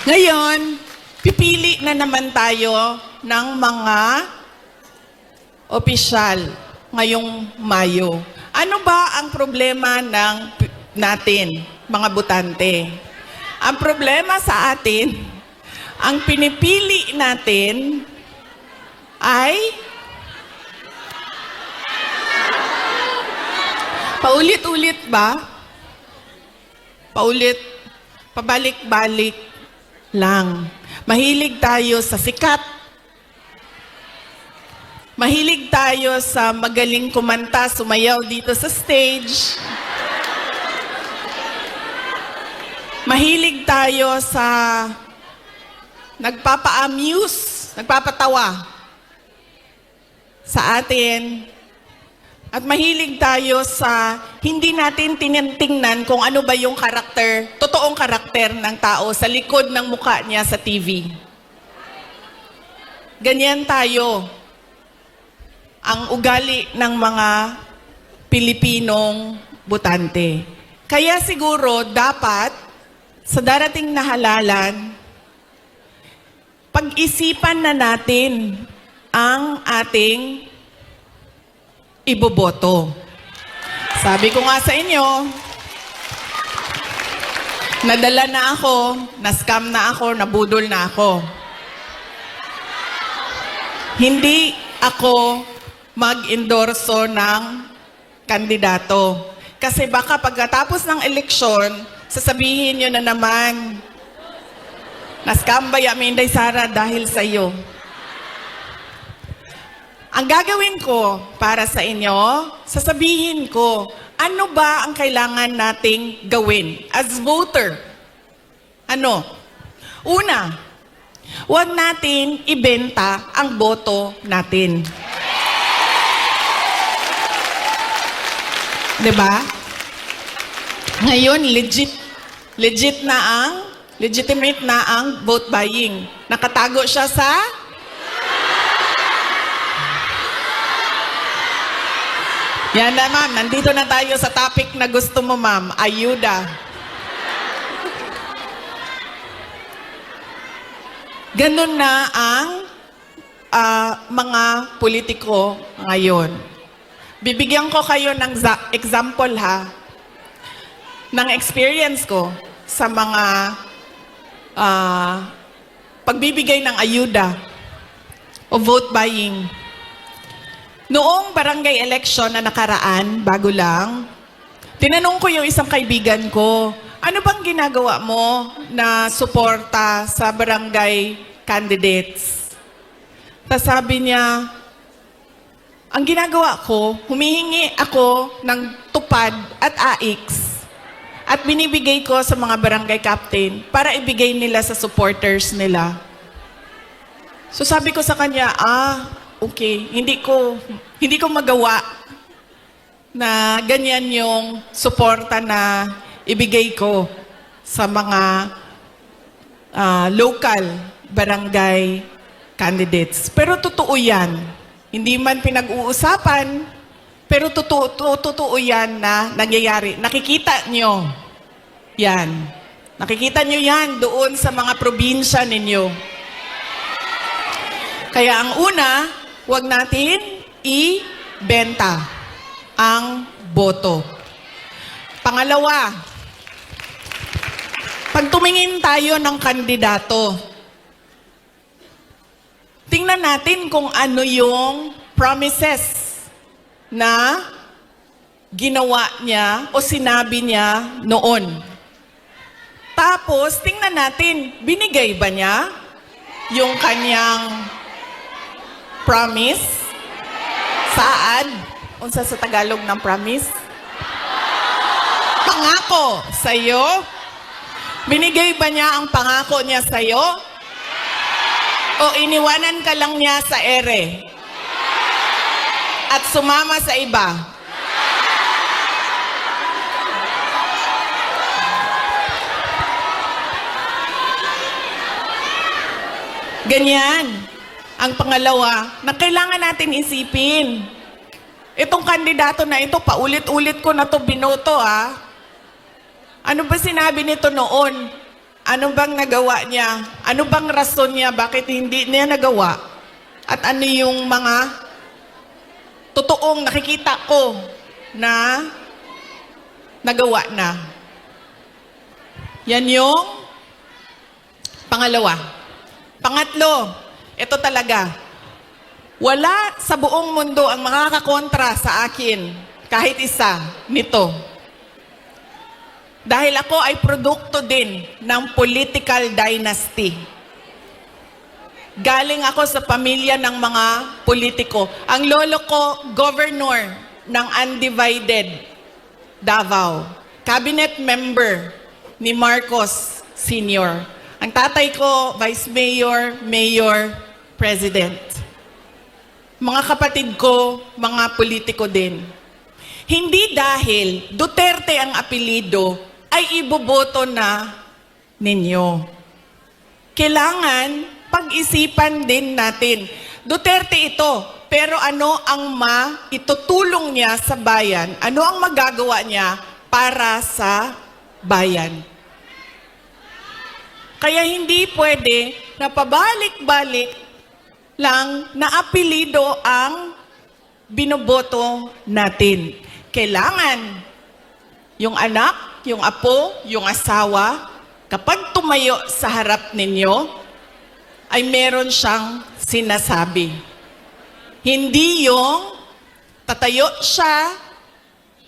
Ngayon, pipili na naman tayo ng mga opisyal ngayong Mayo. Ano ba ang problema natin, mga botante? Ang problema sa atin, ang pinipili natin ay paulit-ulit ba? Pabalik-balik lang. Mahilig tayo sa sikat. Mahilig tayo sa magaling kumanta, sumayaw dito sa stage. Mahilig tayo sa nagpapa-amuse, nagpapatawa sa atin. At mahilig tayo sa hindi natin tinitingnan kung ano ba yung karakter, totoong karakter ng tao sa likod ng mukha niya sa TV. Ganyan tayo ang ugali ng mga Pilipinong botante. Kaya siguro dapat sa darating na halalan, pag-isipan na natin ang ating iboboto. Sabi ko nga sa inyo, nadala na ako, na-scam na ako, nabudol na ako. Hindi ako mag-endorso ng kandidato. Kasi baka pagkatapos ng eleksyon, sasabihin nyo na naman, na-scam ba ya Inday Sara dahil sa iyo? Ang gagawin ko para sa inyo, sasabihin ko, ano ba ang kailangan nating gawin as voter? Ano? Una, huwag natin ibenta ang boto natin. Diba? Ngayon, legitimate na ang vote buying. Nakatago siya sa yan na, ma'am. Nandito na tayo sa topic na gusto mo, ma'am. Ayuda. Ganun na ang mga politiko ngayon. Bibigyan ko kayo ng example, ha, ng experience ko sa mga pagbibigay ng ayuda o vote buying. Noong barangay election na nakaraan, bago lang, tinanong ko yung isang kaibigan ko, ano bang ginagawa mo na suporta sa barangay candidates? Tapos sabi niya, ang ginagawa ko, humihingi ako ng tupad at AIX at binibigay ko sa mga barangay captain para ibigay nila sa supporters nila. So sabi ko sa kanya, okay, hindi ko magawa na ganyan yung suporta na ibigay ko sa mga local barangay candidates. Pero totoo yan. Hindi man pinag-uusapan, pero totoo yan na nangyayari. Nakikita nyo yan. Nakikita nyo yan doon sa mga probinsya ninyo. Kaya ang una, huwag natin ibenta ang boto. Pangalawa, pag tumingin tayo ng kandidato, tingnan natin kung ano yung promises na ginawa niya o sinabi niya noon. Tapos, tingnan natin, binigay ba niya yung kanyang promise? Saad? Unsa sa Tagalog ng promise? Pangako sa'yo? Binigay ba niya ang pangako niya sa'yo? O iniwanan ka lang niya sa ere? At sumama sa iba? Ganyan. Ang pangalawa, na kailangan natin isipin. Itong kandidato na ito, paulit-ulit ko na to binoto, ha? Ano ba sinabi nito noon? Ano bang nagawa niya? Ano bang rason niya? Bakit hindi niya nagawa? At ano yung mga totoong nakikita ko na nagawa na? Yan yung pangalawa. Pangatlo, ito talaga. Wala sa buong mundo ang makakakontra sa akin, kahit isa, nito. Dahil ako ay produkto din ng political dynasty. Galing ako sa pamilya ng mga politiko. Ang lolo ko, governor ng undivided Davao. Cabinet member ni Marcos Sr. Ang tatay ko, vice mayor, mayor, president. Mga kapatid ko, mga politiko din. Hindi dahil Duterte ang apelido ay iboboto na ninyo. Kailangan pag-isipan din natin. Duterte ito, pero ano ang maitutulong niya sa bayan? Ano ang magagawa niya para sa bayan? Kaya hindi pwede na pabalik-balik lang na apelido ang binoboto natin. Kailangan yung anak, yung apo, yung asawa, kapag tumayo sa harap ninyo, ay meron siyang sinasabi. Hindi yung tatayo siya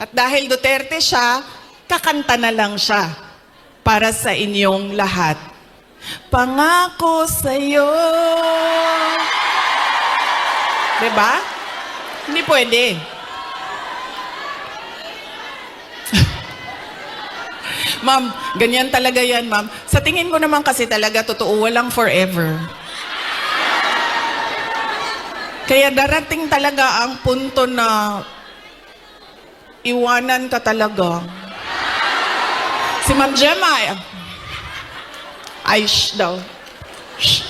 at dahil Duterte siya, kakanta na lang siya para sa inyong lahat. Pangako sa'yo. Diba? Hindi pwede. Ma'am, ganyan talaga yan, ma'am. Sa tingin ko naman kasi talaga, totoo, walang forever. Kaya darating talaga ang punto na iwanan ka talaga. Si Ma'am Gemma, ay, shh daw. Shh.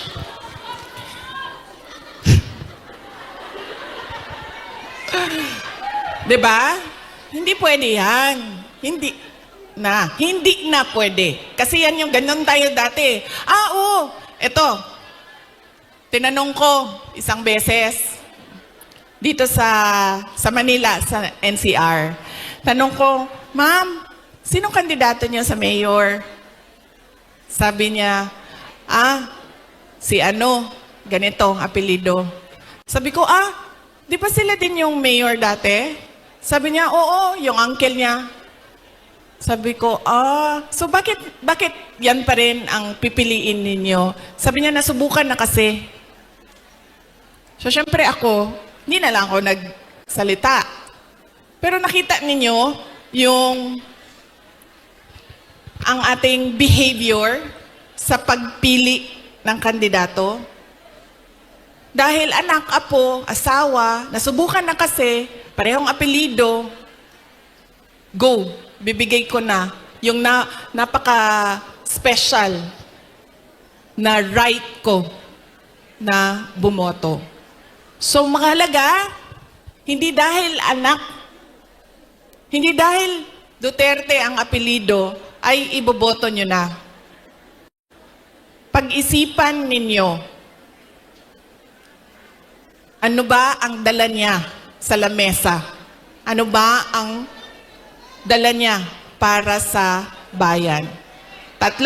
Diba? Hindi pwede yan. Hindi na pwede. Kasi yan yung ganun tayo dati. Oo, eto. Tinanong ko isang beses dito sa Manila, sa NCR. Tanong ko, Ma'am, sinong kandidato niyo sa mayor? Sabi niya, si ano, ganito, apelido. Sabi ko, di ba sila din yung mayor dati? Sabi niya, oo, yung uncle niya. Sabi ko, so bakit yan pa rin ang pipiliin ninyo? Sabi niya, nasubukan na kasi. So, syempre ako, hindi na lang ako nagsalita. Pero nakita ninyo yung ang ating behavior sa pagpili ng kandidato. Dahil anak, apo, asawa, nasubukan na kasi, parehong apelido, go, bibigay ko na yung napaka-special na right ko na bumoto. So, mahalaga, hindi dahil anak, hindi dahil Duterte ang apelido, ay iboboto nyo na. Pag-isipan ninyo, ano ba ang dala niya sa lamesa? Ano ba ang dala niya para sa bayan? 3,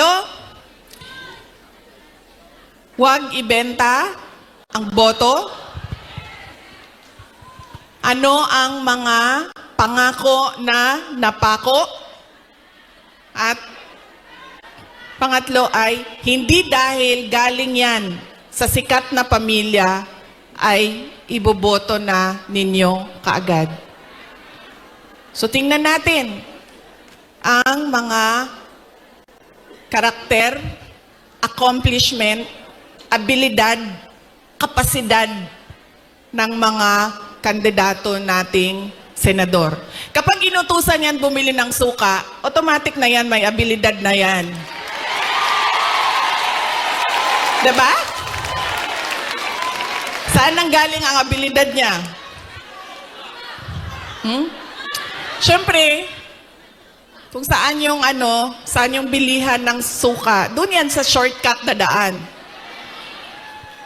huwag ibenta ang boto. Ano ang mga pangako na napako? At pangatlo ay, hindi dahil galing yan sa sikat na pamilya ay iboboto na ninyo kaagad. So tingnan natin ang mga karakter, accomplishment, abilidad, kapasidad ng mga kandidato nating senador. Kapag inutusan yan bumili ng suka, automatic na yan, may abilidad na yan. Diba? Saan nanggaling ang abilidad niya? Siyempre, kung saan yung saan yung bilihan ng suka. Doon yan sa shortcut na daan.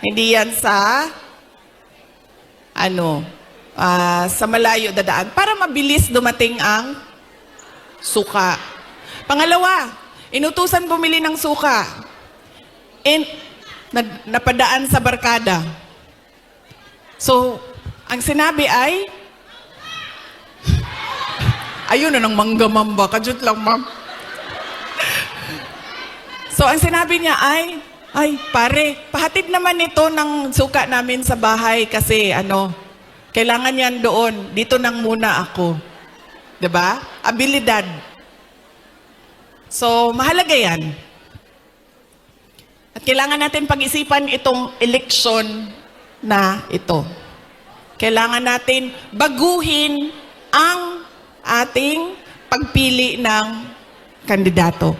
Hindi yan sa sa malayo na daan para mabilis dumating ang suka. Pangalawa, inutusan bumili ng suka. Napadaan sa barkada. So, ang sinabi ay, ayun na ng manggamamba. Kajut lang, ma'am. So, ang sinabi niya ay, pare, pahatid naman ito ng suka namin sa bahay kasi kailangan yan doon. Dito nang muna ako. 'Di ba? Abilidad. So, mahalaga yan. At kailangan natin pag-isipan itong eleksyon na ito. Kailangan natin baguhin ang ating pagpili ng kandidato.